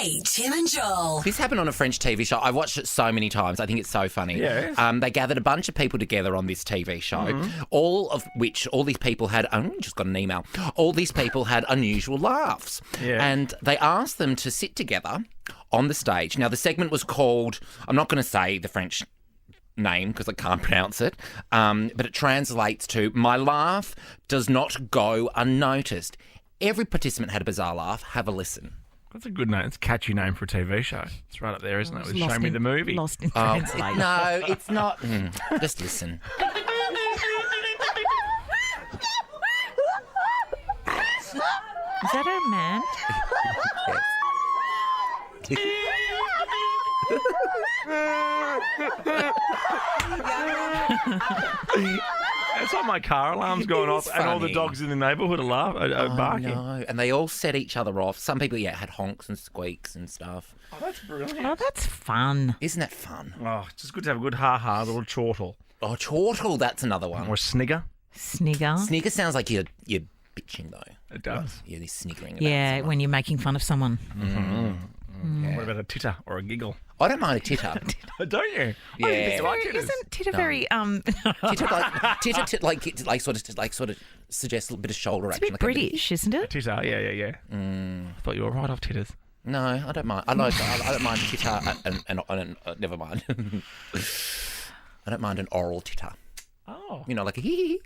Kate, Tim and Joel. This happened on a French TV show. I've watched it so many times. I think it's so funny. Yes. They gathered a bunch of people together on this TV show, all these people had, just got an email, all these people had unusual laughs. Yeah. And they asked them to sit together on the stage. Now, the segment was called, I'm not going to say the French name because I can't pronounce it, but it translates to, my laugh does not go unnoticed. Every participant had a bizarre laugh. Have a listen. That's a good name. It's a catchy name for a TV show. It's right up there, isn't it? With Show Me the Movie. Lost in translation. No, it's not. Just listen. Is that a man? It's like my car alarm's going off and all the funny. dogs in the neighbourhood are barking. No, and they all set each other off. Some people, had honks and squeaks and stuff. Oh, that's brilliant. Oh, that's fun. Isn't that fun? Oh, it's just good to have a good ha-ha, a little chortle. Oh, chortle, that's another one. Or a snigger. Snigger. Snigger sounds like you're bitching, though. It does. You're sniggering about Yeah, someone. when you're making fun of someone. What about a titter or a giggle? I don't mind a titter. Don't you? Yeah. I think it's like titters. Isn't titter very Titter sort of suggests a bit of shoulder It's a action. bit British, isn't it? Titter, yeah. I thought you were right off titters. No, I don't mind. I don't mind titter and never mind. I don't mind an oral titter. Oh. You know, like a hee hee.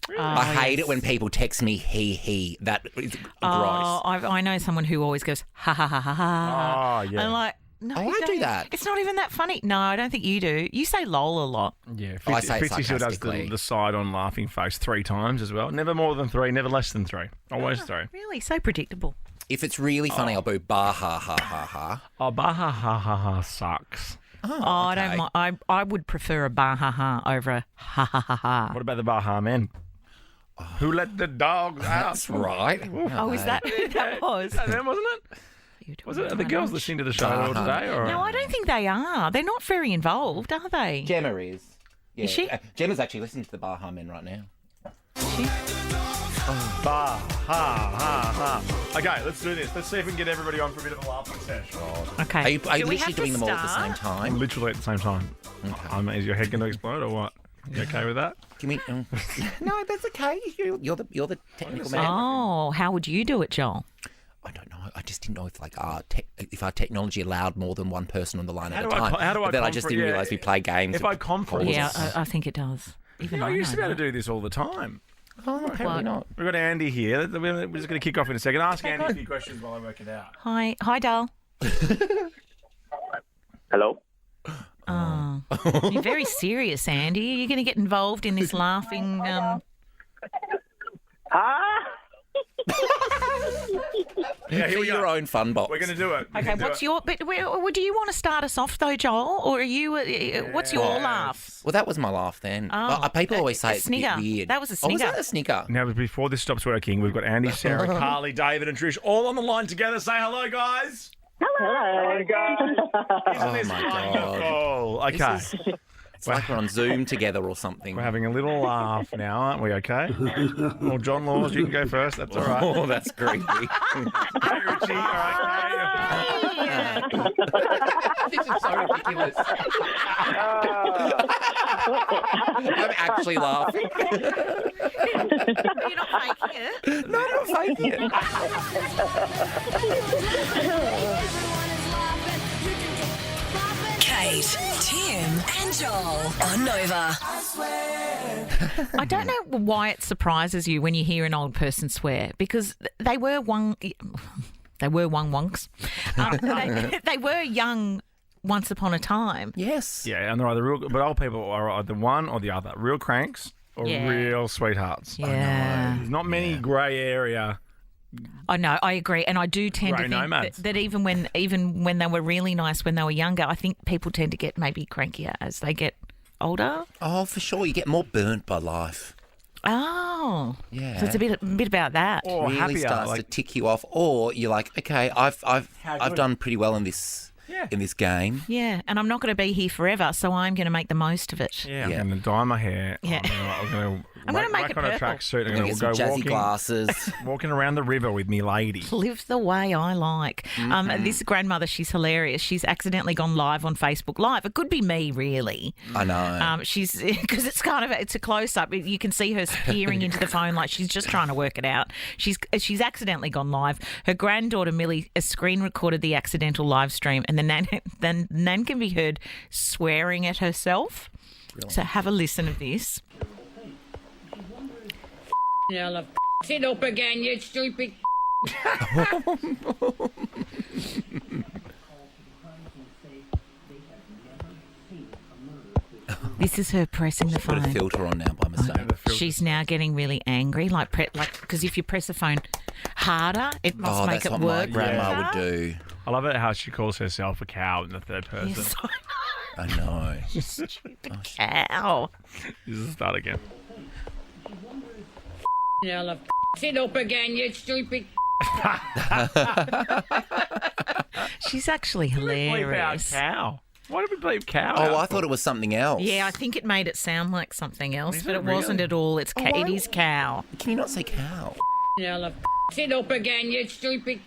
Really? I hate it when people text me he. That is gross. Oh, I know someone who always goes ha ha ha ha ha. Oh, yeah. I'm like, no, Oh, you I do don't. that. It's not even that funny. No, I don't think you do. You say lol a lot. Yeah, I say it Fitzy still does sarcastically. the side-on laughing face 3 times as well. Never more than 3, never less than 3. Always 3. Really, so predictable. If it's really funny, I'll boo bah ha ha ha ha. Oh, bah ha ha ha ha sucks. I don't mind. I would prefer a bah ha ha over a ha ha ha ha. What about the Baha men? Who let the dogs out? That's right. Oh, is that who that was? That them, wasn't it? Was it? Are the girls listening to the show all today? Or? No, I don't think they are. They're not very involved, are they? Gemma is. Yeah. Is she? Gemma's actually listening to the Baha Men right now. Bah ha ha ha. Okay, let's do this. Let's see if we can get everybody on for a bit of a laughing session. Okay. Are you Do we literally have to doing them all at the same start? time? Literally at the same time. Is your head going to explode or what? You okay with that? Give me. No, that's okay. You're the technical man. Oh, how would you do it, Joel? I don't know. I just didn't know if our technology allowed more than one person on the line at a How do I time. co- how do I But then I just confer- didn't yeah. realise we play games. If I conference... Yeah, I think it does. Even I I used to be know able to that. do this all the time. Oh, apparently not. We've got Andy here. We're just going to kick off in a second. Ask Andy a few questions while I work it out. Hi, Dal. Hello? Oh, you're very serious, Andy. Are you going to get involved in this laughing? Yeah, here we Your go. own fun box. We're going to do it. Okay, what's your? But do you want to start us off though, Joel, or are you? What's your laugh? Well, that was my laugh then. Oh, People always say a it's a bit snigger. weird. That was a Oh, was snigger. that a snigger? Now, before this stops working, we've got Andy, Sarah, Carly, David, and Trish all on the line together. Say hello, guys. Hello, guys. Isn't this my God. wonderful? Okay. It's like we're on Zoom together or something. We're having a little laugh now, aren't we? Okay. Well, John Laws, you can go first. That's all right. Oh, that's creepy. Hey, Richie. All right. This is so ridiculous. I'm actually laughing. You're not faking it. No, I'm not faking it. Kate, Tim and Joel on Nova. I don't know why it surprises you when you hear an old person swear, because they were wonks. They were young once upon a time. Yes. Yeah, and they're either real, but old people are either one or the other. Real cranks or Yeah. real sweethearts. Yeah. There's not many grey area. I know, I agree, and I do tend Grey to think nomads. that even when they were really nice when they were younger, I think people tend to get maybe crankier as they get older. Oh, for sure. You get more burnt by life. Oh, Yeah. So it's a bit about that. Or really happier. starts Like, to tick you off, or you're like, okay, I've good. done pretty well in this game. Yeah, and I'm not going to be here forever, so I'm going to make the most of it. yeah, I'm Yeah. going to dye my hair. Yeah. I'm going to I'm going to make it Back on a purple. tracksuit. Gonna And get we'll some go jazzy glasses. walking around the river with me lady. Live the way I like. This grandmother, she's hilarious. She's accidentally gone live on Facebook Live. It could be me, really. I know. She's because it's a close up. You can see her peering into the phone like she's just trying to work it out. She's accidentally gone live. Her granddaughter Millie screen recorded the accidental live stream, and the nan can be heard swearing at herself. Really? So have a listen of this. Sit up again, you stupid. This is her pressing the Put a phone. filter on now by mistake. She's now getting really angry, like because if you press the phone harder, it must make that's it what work. my grandma would better. do. I love it how she calls herself a cow in the third person. Yes, I know. stupid cow. This is start again. Sit up again, you stupid. She's actually Bleep out hilarious. cow. Why did we bleep cow? Oh, out I thought it was something else. Yeah, I think it made it sound like something else, Is but it it wasn't really? at all. It is cow. Can you not say cow? Sit up again, you stupid.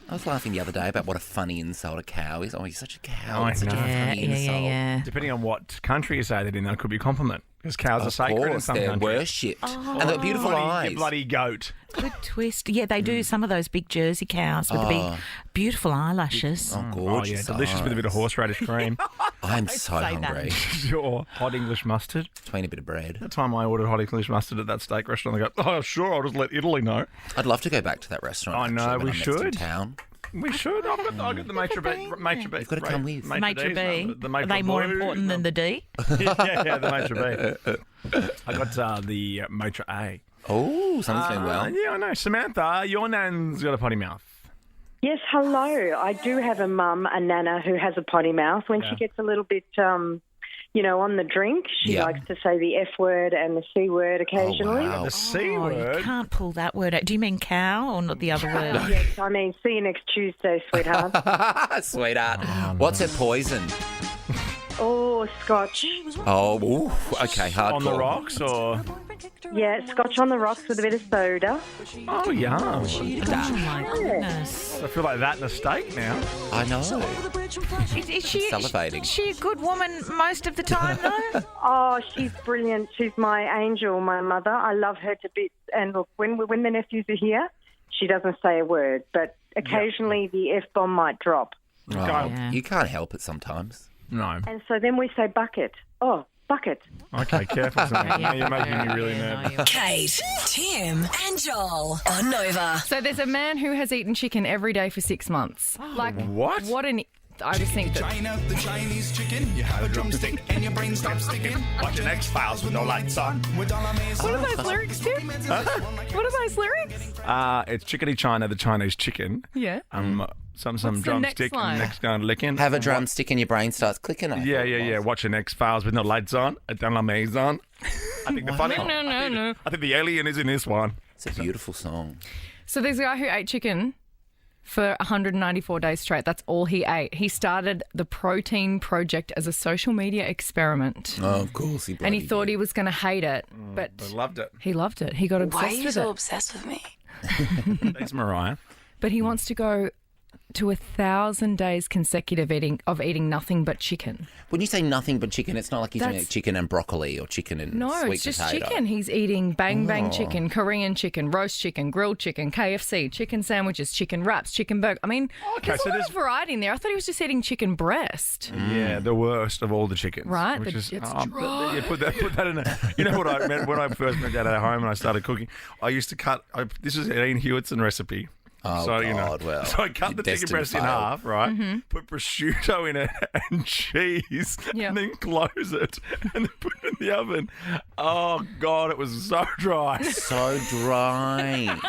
I was laughing the other day about what a funny insult a cow is. Oh, you're such a cow. I It's such a know. funny insult. Yeah. Depending on what country you say that in, that could be a compliment. Because cows are Of sacred in course, some they're countries. worshipped. And they're beautiful eyes. Bloody goat. Good twist. Yeah, they do some of those big Jersey cows with the big, beautiful eyelashes. Oh, Oh, gorgeous. yeah, delicious with a bit of horseradish cream. I'm so say that. hungry. Your hot English mustard. Between a bit of bread. That time I ordered hot English mustard at that steak restaurant, they go, oh, sure, I'll just let Italy know. I'd love to go back to that restaurant. I know, actually, when we I'm next in should. town. We should. I've got the maitre b'. You've got to come with. Maitre B. The Are maitre they more b'. important than the D? yeah, the maitre b'. I got the maitre A. Oh, something's going well. Yeah, I know. Samantha, your nan's got a potty mouth. Yes, hello. I do have a mum, a nana, who has a potty mouth. When she gets a little bit, on the drink, she Yeah. likes to say the F word and the C word occasionally. Oh, wow. The C Oh, you word. can't pull that word out. Do you mean cow or not the other word? Yes, I mean, see you next Tuesday, sweetheart. Sweetheart. What's her poison? Oh, scotch. Oh, ooh, okay, hardcore. On the rocks or? Yeah, scotch on the rocks with a bit of soda. Oh, yum. Oh, my goodness. I feel like that in a steak now. I know. Is she, Salivating. is she a good woman most of the time, though? Oh, she's brilliant. She's my angel, my mother. I love her to bits. And look, when the nephews are here, she doesn't say a word, but occasionally the F-bomb might drop. Oh, Yeah. You can't help it sometimes. No. And so then we say bucket. Oh, bucket. Okay, careful, Samantha. Now you're making me really nervous. Kate, Tim, and Joel on Nova. So there's a man who has eaten chicken every day for 6 months. What? What an... I just think that... China, the Chinese chicken. You have a drumstick and your brain stops sticking. Watching X-Files with no lights on. What are those lyrics, Tim? What are those lyrics? It's chickadee China, the Chinese chicken. Yeah. Some What's the drumstick next line? and next going licking. Have a drumstick and your brain starts clicking. I Yeah, thought it was. Watching X-Files with no lights on. Dans la maison. I think the funny. No. I think the alien is in this one. It's a beautiful song. So there's a guy who ate chicken for 194 days straight. That's all he ate. He started the Protein Project as a social media experiment. Oh, of course. He And he thought he was going to hate it, but I loved it. he loved it. He got obsessed with it. obsessed with me? Thanks, Mariah. But he wants to go to 1,000 days consecutive of eating nothing but chicken. When you say nothing but chicken, it's not like he's doing That's- chicken and broccoli or chicken and No, sweet it's just potato. chicken. He's eating bang chicken, Korean chicken, roast chicken, grilled chicken, KFC, chicken sandwiches, chicken wraps, chicken burger. I mean, Okay, there's so a lot there's- of variety in there. I thought he was just eating chicken breast. Yeah, the worst of all the chickens. Right, Which but is, it's yeah, put that in a... You know what I meant when I first moved out of home and I started cooking? I used to cut... this is an Ian Hewitson recipe. Oh, so, God, well, so I cut you're the chicken destined breast to in fail. half, right? Mm-hmm. Put prosciutto in it and cheese, Yeah. and then close it, and then put it in the oven. Oh God, it was so dry. So dry.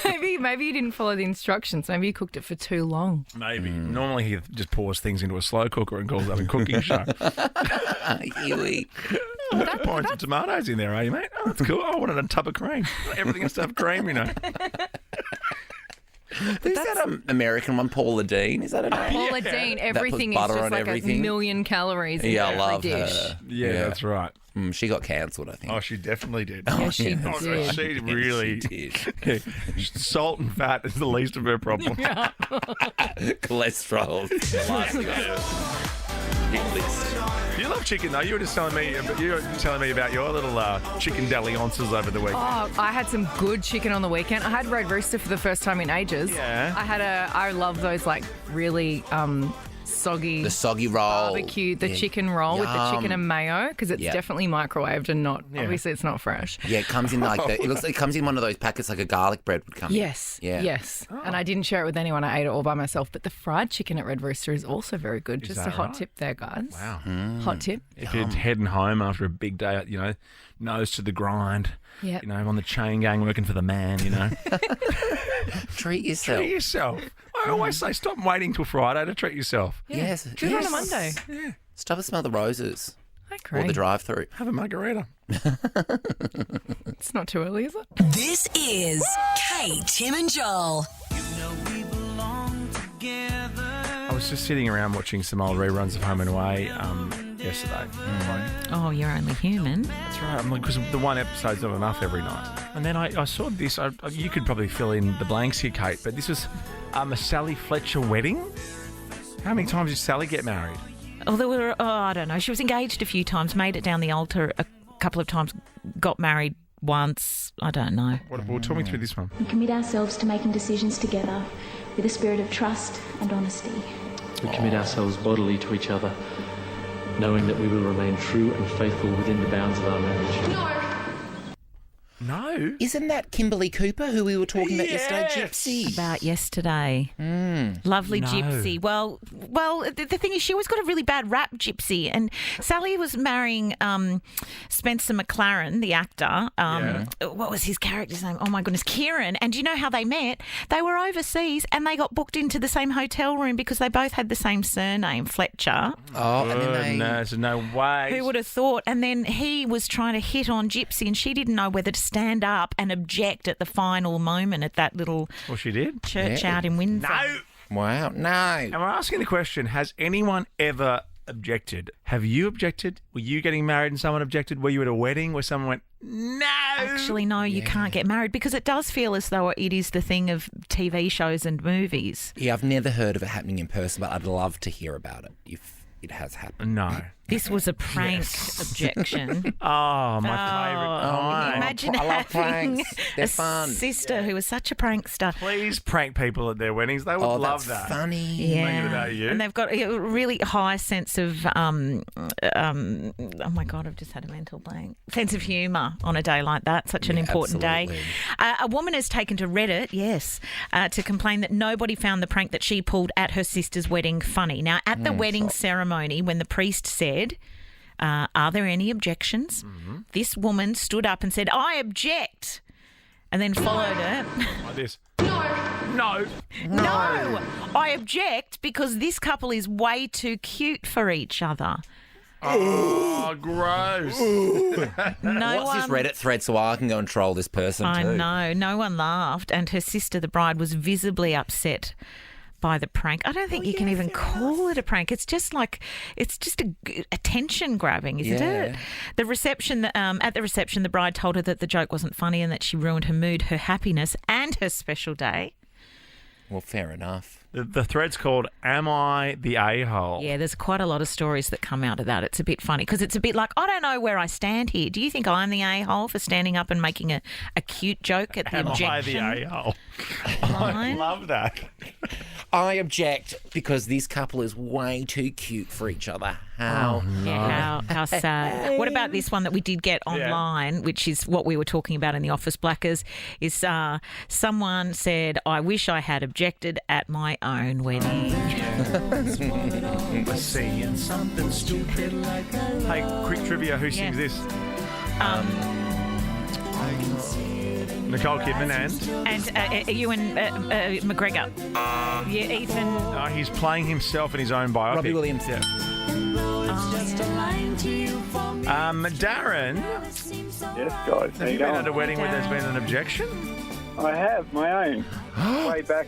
Maybe he didn't follow the instructions. Maybe he cooked it for too long. Maybe. Normally he just pours things into a slow cooker and calls that a cooking show. Huey. Pouring some tomatoes in there, are you, mate? Oh, that's cool. I wanted a tub of cream. Everything has to have cream, you know. Who's that American one? Paula Dean? Is that a name? Paula Dean, everything is butter just on like everything. a million calories in Yeah, I every love dish. her. Yeah, that's right. She got cancelled, I think. Oh, she definitely did. Yeah, she Oh, did. she really She did. Salt and fat is the least of her problem. Cholesterol. The last thing on her hit list. You love chicken, though. You were just telling me about your little chicken dalliances over the week. Oh, I had some good chicken on the weekend. I had Red Rooster for the first time in ages. Yeah. I love those like really soggy. The soggy roll. Barbecue, the chicken roll with the chicken and mayo, because it's Yeah. definitely microwaved and not, obviously it's not fresh. Yeah, it comes in like it looks like it comes in one of those packets like a garlic bread would come Yes, in. yes. And I didn't share it with anyone. I ate it all by myself. But the fried chicken at Red Rooster is also very good. Just that a hot right? tip there, guys. Wow. Hot tip. If you're heading home after a big day, nose to the grind, Yep. on the chain gang working for the man, Treat yourself. Treat yourself. I always say stop waiting till Friday to treat yourself. Yes. Do it on a Monday. Stop and smell the roses. I Or agree. the drive-through. Have a margarita. It's not too early, is it? This is Kate, Tim and Joel. I was just sitting around watching some old reruns of Home and Away yesterday. Oh, you're only human. That's right. Because the one episode's not enough every night. And then I saw this. You could probably fill in the blanks here, Kate, but this was a Sally Fletcher wedding. How many times did Sally get married? Oh, there were, I don't know. She was engaged a few times, made it down the altar a couple of times, got married once. I don't know. Well, talk me through this one. We commit ourselves to making decisions together with a spirit of trust and honesty. We commit ourselves bodily to each other, knowing that we will remain true and faithful within the bounds of our marriage. No. Isn't that Kimberly Cooper who we were talking about yesterday? Gypsy. About yesterday. Lovely Gypsy. Well, the thing is, she always got a really bad rap, Gypsy. And Sally was marrying Spencer McLaren, the actor. What was his character's name? Oh, my goodness, Kieran. And do you know how they met? They were overseas and they got booked into the same hotel room because they both had the same surname, Fletcher. Oh, and then they... Goodness, no way. Who would have thought? And then he was trying to hit on Gypsy and she didn't know whether to stand up and object at the final moment at that little Well, she did. church out in Windsor. No. Wow, no. And we're asking the question, has anyone ever objected? Have you objected? Were you getting married and someone objected? Were you at a wedding where someone went, no? Actually, no, you can't get married because it does feel as though it is the thing of TV shows and movies. Yeah, I've never heard of it happening in person, but I'd love to hear about it if it has happened. No. This was a prank objection. Oh, my favourite kind. Imagine I love having pranks. They're a fun. sister who was such a prankster. Please prank people at their weddings. They would Oh, love that's that. funny. Yeah, Make it about you. and they've got a really high sense of oh my God, I've just had a mental blank. Sense of humour on a day like that, such an important absolutely. day. A woman has taken to Reddit, to complain that nobody found the prank that she pulled at her sister's wedding funny. Now, at the wedding ceremony, when the priest said, "Are there any objections?" This woman stood up and said, "I object," and then followed it. Like this. No. No, I object because this couple is way too cute for each other. Oh, gross. No What's this one. Reddit thread so I can go and troll this person I too? know. No one laughed, and her sister, the bride, was visibly upset by the prank. I don't think you can even call it a prank. It's just like attention grabbing, isn't it? The reception, at the reception, the bride told her that the joke wasn't funny and that she ruined her mood, her happiness, and her special day. Well, fair enough. The thread's called "Am I the A-hole?" Yeah, there's quite a lot of stories that come out of that. It's a bit funny because it's a bit like, I don't know where I stand here. Do you think I'm the a-hole for standing up and making a cute joke at the Am objection? I the A-hole? I line? love that. I object because this couple is way too cute for each other. How? Yeah, how sad. What about this one that we did get online, which is what we were talking about in the office, Blackers, is someone said, "I wish I had objected at my own wedding." Seeing something stupid like that. Hey, quick trivia. Who sings this? Nicole Kidman and? Ewan McGregor. Yeah, Ethan. He's playing himself in his own biopic. Robbie Williams. Yeah. Darren, Yes, guys. How have you you been going? at a wedding where there's been an objection? I have my own. way back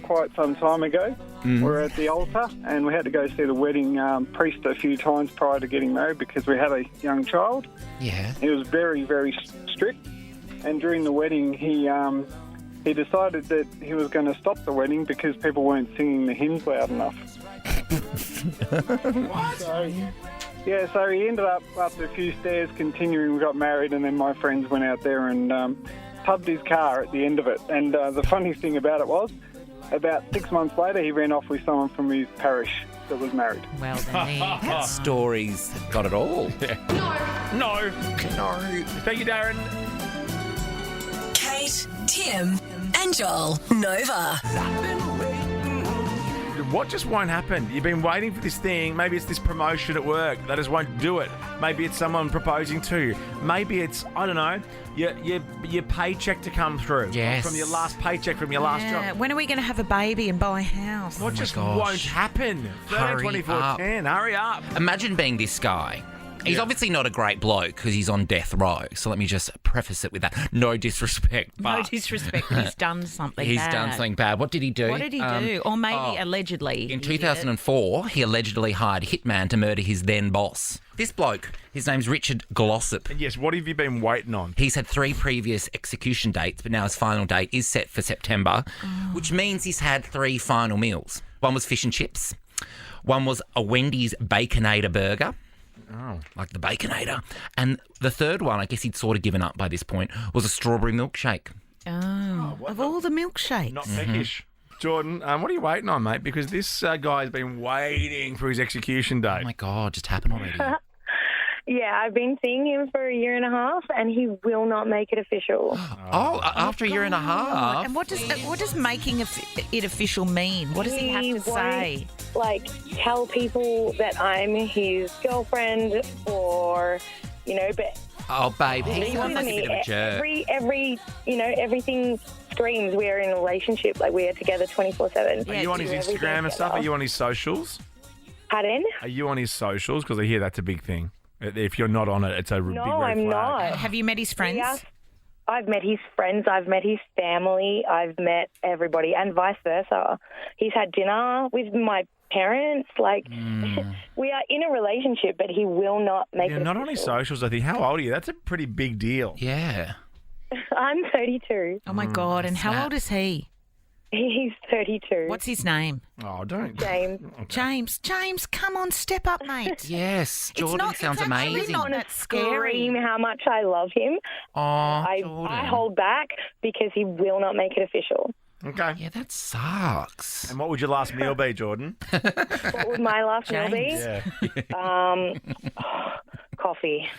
quite some time ago. We're at the altar and we had to go see the wedding priest a few times prior to getting married because we had a young child. Yeah. He was very, very strict. And during the wedding, he decided that he was going to stop the wedding because people weren't singing the hymns loud enough. What? So he ended up after a few stairs continuing. We got married, and then my friends went out there and pubbed his car at the end of it. And the funny thing about it was, about 6 months later, he ran off with someone from his parish that was married. Well, then there you go. That story's got it all. No. Thank you, Darren. Kate, Tim, and Joel. Nova. What just won't happen? You've been waiting for this thing. Maybe it's this promotion at work. They just won't do it. Maybe it's someone proposing to you. Maybe it's, I don't know, your paycheck to come through. Yes. From your last paycheck from your last job. When are we going to have a baby and buy a house? What just won't happen? 24/10. Hurry up. Imagine being this guy. He's obviously not a great bloke because he's on death row. So let me just preface it with that. No disrespect. But No disrespect. He's done something he's bad. done something bad. What did he do? What did he do? Or maybe allegedly. In 2004, he allegedly hired a hitman to murder his then boss. This bloke, his name's Richard Glossop. Yes, what have you been waiting on? He's had 3 previous execution dates, but now his final date is set for September, which means he's had 3 final meals. One was fish and chips. One was a Wendy's Baconator burger. Oh. Like the Baconator. And the third one, I guess he'd sort of given up by this point, was a strawberry milkshake. Oh, of all the milkshakes. Not peckish. Jordan, what are you waiting on, mate? Because this guy's been waiting for his execution date. Oh, my God, just happened already. Yeah, I've been seeing him for a year and a half, and he will not make it official. After a year and a half? And what does making it official mean? What does he have to say? Like, tell people that I'm his girlfriend, or but. Oh, babe, he's like a bit of a jerk. Everything screams we are in a relationship. Like, we are together 24/7. Are you on his Instagram and stuff? Are you on his socials? Pardon? Are you on his socials? Because I hear that's a big thing. If you're not on it, it's a big red flag. No, I'm not. Have you met his friends? I've met his friends. I've met his family. I've met everybody, and vice versa. He's had dinner with my parents. Like, we are in a relationship, but he will not make it not on his socials, I think. How old are you? That's a pretty big deal. Yeah. I'm 32. Oh, my God. And how old is he? He's 32. What's his name? Oh, don't. James. Okay. James, come on, step up, mate. Yes, Jordan sounds amazing. It's not that scary. Scream how much I love him. Oh, I hold back because he will not make it official. Okay. Yeah, that sucks. And what would your last meal be, Jordan? What would my last meal be? Yeah. Coffee.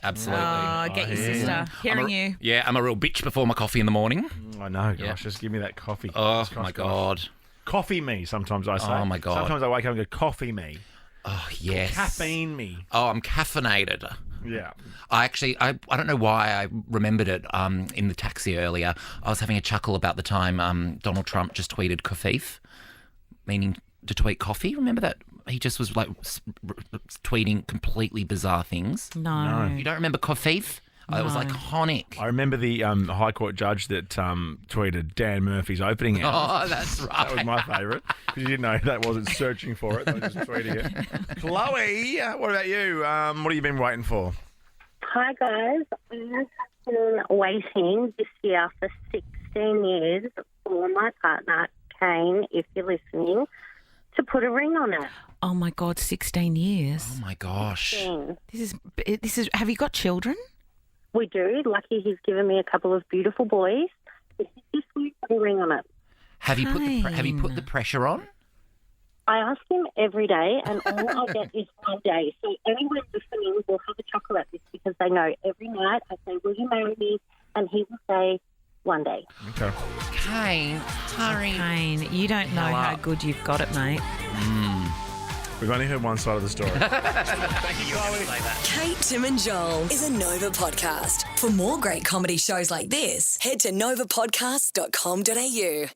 Absolutely. Oh, get your sister. Hearing you. Yeah, I'm a real bitch before my coffee in the morning. I know, gosh, just give me that coffee. Oh, my God. Coffee me, sometimes I say. Oh, my God. Sometimes I wake up and go, coffee me. Oh, yes. Caffeine me. Oh, I'm caffeinated. Yeah. I don't know why I remembered it in the taxi earlier. I was having a chuckle about the time Donald Trump just tweeted kafif, meaning to tweet coffee. Remember that? He just was like tweeting completely bizarre things. No. You don't remember kafif? No. It was iconic. I remember the High Court judge that tweeted Dan Murphy's opening hours. Oh, that's right. That was my favourite because you didn't know that wasn't searching for it. They were just tweeting it. Chloe, what about you? What have you been waiting for? Hi, guys. I have been waiting this year for 16 years for my partner, Kane, if you're listening, to put a ring on it. Oh, my God, 16 years. Oh, my gosh. 16. This is. Have you got children? We do. Lucky he's given me a couple of beautiful boys. This is just week, put a ring on it. Have you put the pressure on? I ask him every day, and all I get is one day. So anyone listening will have a chuckle at this because they know every night I say, will you marry me? And he will say, one day. Okay. Kane, hurry. Kane, you don't know how good you've got it, mate. We've only heard one side of the story. Thank you, Chloe. Kate, Tim and Joel is a Nova podcast. For more great comedy shows like this, head to novapodcast.com.au.